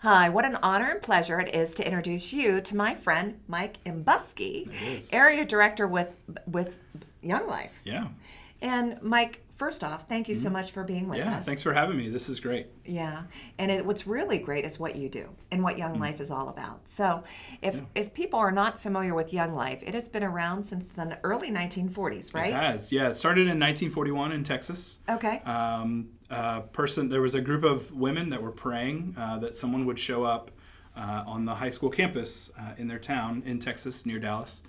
Hi, what an honor and pleasure it is to introduce you to my friend Mike Ambuske, Area Director with Young Life. Yeah. And Mike, first off, thank you so much for being with us. Yeah, thanks for having me. This is great. Yeah, and what's really great is what you do and what Young Life is all about. So if people are not familiar with Young Life, it has been around since the early 1940s, right? It has, yeah. It started in 1941 in Texas. Okay. There was a group of women that were praying that someone would show up on the high school campus in their town in Texas near Dallas.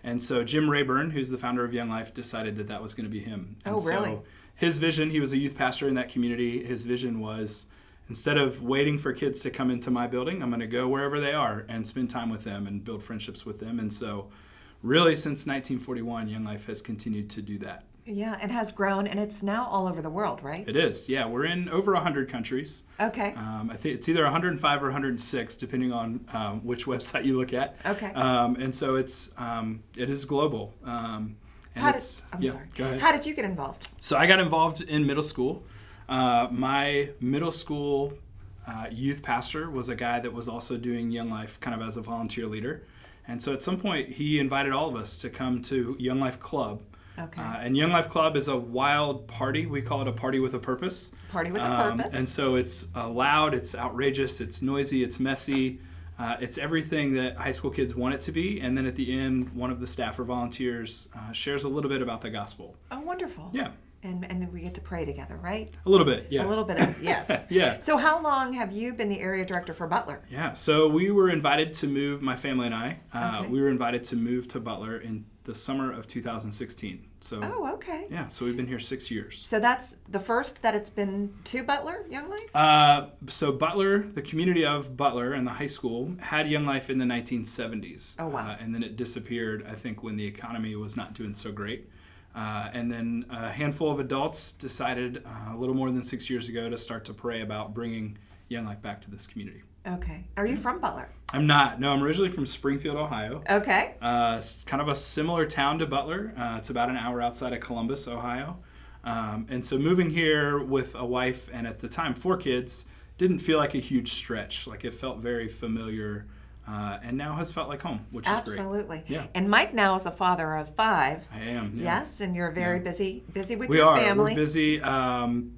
And so Jim Rayburn, who's the founder of Young Life, decided that was going to be him. And really? So his vision, he was a youth pastor in that community. His vision was, instead of waiting for kids to come into my building, I'm going to go wherever they are and spend time with them and build friendships with them. And so really since 1941, Young Life has continued to do that. Yeah, it has grown, and it's now all over the world, right? It is, yeah. We're in over 100 countries. Okay. I think it's either 105 or 106, depending on which website you look at. Okay. And so it is global. I'm sorry. Go ahead. How did you get involved? So I got involved in middle school. My middle school youth pastor was a guy that was also doing Young Life kind of as a volunteer leader. And so at some point, he invited all of us to come to Young Life Club. Okay. And Young Life Club is a wild party. We call it a party with a purpose. Party with a purpose. And so it's loud, it's outrageous, it's noisy, it's messy. It's everything that high school kids want it to be. And then at the end, one of the staff or volunteers shares a little bit about the gospel. Oh, wonderful. Yeah. And we get to pray together, right? A little bit, yeah. A little bit, yes. Yeah. So how long have you been the area director for Butler? Yeah, so we were invited to move, my family and I, Okay. we were invited to move to Butler in the summer of 2016. So, Oh, okay. yeah, so we've been here 6 years. So that's the first that it's been to Butler, Young Life? So Butler, the community of Butler and the high school had Young Life in the 1970s. Oh, wow. And then it disappeared, I think, when the economy was not doing so great. And then a handful of adults decided a little more than 6 years ago to start to pray about bringing Young Life back to this community. Okay. Are you from Butler? I'm not. No, I'm originally from Springfield, Ohio. Okay. Kind of a similar town to Butler. It's about an hour outside of Columbus, Ohio. And so moving here with a wife and at the time 4 kids didn't feel like a huge stretch. Like it felt very familiar and now has felt like home, which is great. Absolutely. Yeah. And Mike now is a father of 5. I am. Yeah. Yes, and you're very busy with We your are. family. We're busy.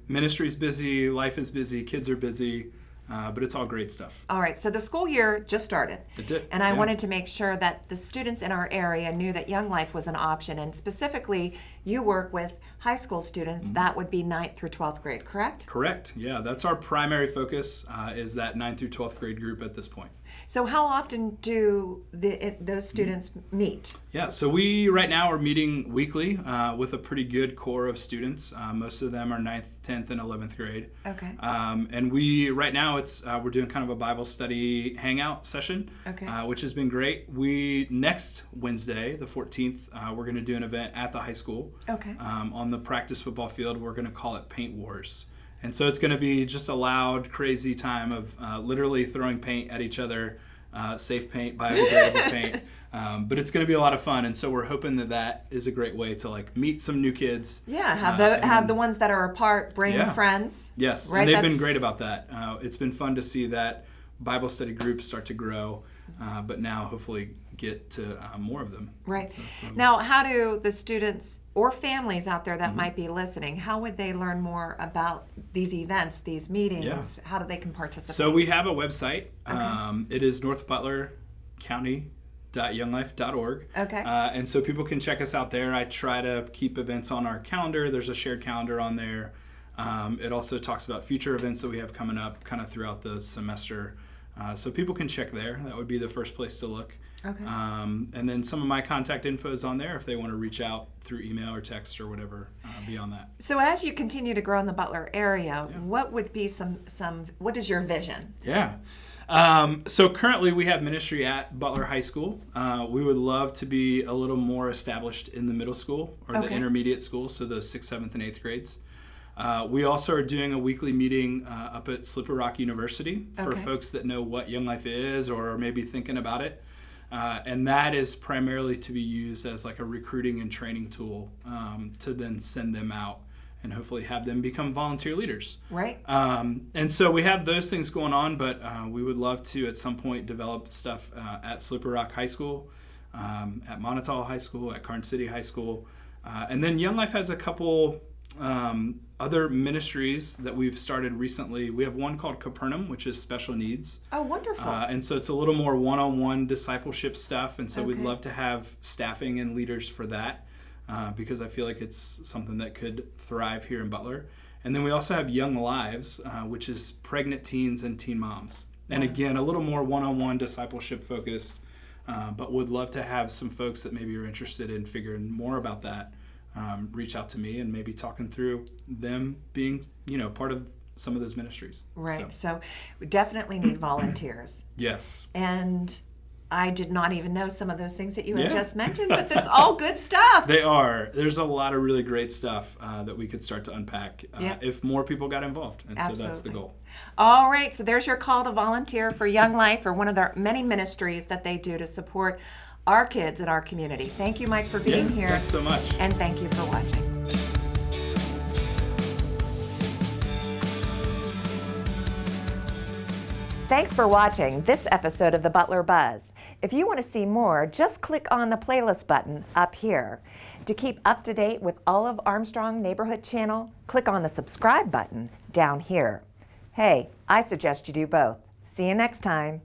Ministry's busy. Life is busy. Kids are busy. But it's all great stuff. All right, so the school year just started. It did. And I yeah. wanted to make sure that the students in our area knew that Young Life was an option. And specifically, you work with high school students. Mm-hmm. That would be 9th through 12th grade, correct? Correct. Yeah, that's our primary focus is that 9th through 12th grade group at this point. So how often do those students meet? Yeah, so we right now are meeting weekly with a pretty good core of students. Most of them are 9th, 10th, and 11th grade. Okay. And we right now we're doing kind of a Bible study hangout session, Okay. Which has been great. Next Wednesday, the 14th, we're going to do an event at the high school. Okay. On the practice football field. We're going to call it Paint Wars. And so it's going to be just a loud, crazy time of literally throwing paint at each other, safe paint, biodegradable paint. But it's going to be a lot of fun. And so we're hoping that is a great way to like meet some new kids. Yeah, have the ones that are apart bring friends. Yes, right? And they've been great about that. It's been fun to see that Bible study groups start to grow, but now hopefully get to more of them. Right. So now, how do the students or families out there that Mm-hmm. might be listening, how would they learn more about these events, these meetings? How do they can participate? So we have a website. Okay. It is northbutlercounty.younglife.org. Okay. And so people can check us out there. I try to keep events on our calendar. There's a shared calendar on there. It also talks about future events that we have coming up kind of throughout the semester. So people can check there. That would be the first place to look. Okay. And then some of my contact info is on there if they want to reach out through email or text or whatever beyond that. So as you continue to grow in the Butler area, what would be what is your vision? Yeah. So currently we have ministry at Butler High School. We would love to be a little more established in the middle school or the intermediate school, so those 6th, 7th, and 8th grades. We also are doing a weekly meeting up at Slippery Rock University for folks that know what Young Life is or are maybe thinking about it. And that is primarily to be used as like a recruiting and training tool to then send them out and hopefully have them become volunteer leaders. Right. And so we have those things going on, but we would love to at some point develop stuff at Slippery Rock High School, at Monotol High School, at Karn City High School. And then Young Life has a couple other ministries that we've started recently. We have one called Capernaum, which is special needs. Oh, wonderful. And so it's a little more one-on-one discipleship stuff. And so we'd Okay. love to have staffing and leaders for that because I feel like it's something that could thrive here in Butler. And then we also have Young Lives, which is pregnant teens and teen moms. And again, a little more one-on-one discipleship focused, but would love to have some folks that maybe are interested in figuring more about that reach out to me and maybe talking through them being, part of some of those ministries. Right. So we definitely need volunteers. Yes. And I did not even know some of those things that you had Yeah. just mentioned, but that's all good stuff. They are. There's a lot of really great stuff that we could start to unpack if more people got involved. And so that's the goal. All right. So there's your call to volunteer for Young Life, or one of their many ministries that they do to support our kids in our community. Thank you, Mike, for being here. Thanks so much. And thank you for watching. Thanks for watching this episode of the Butler Buzz. If you want to see more, just click on the playlist button up here. To keep up to date with all of Armstrong Neighborhood Channel, click on the subscribe button down here. Hey, I suggest you do both. See you next time.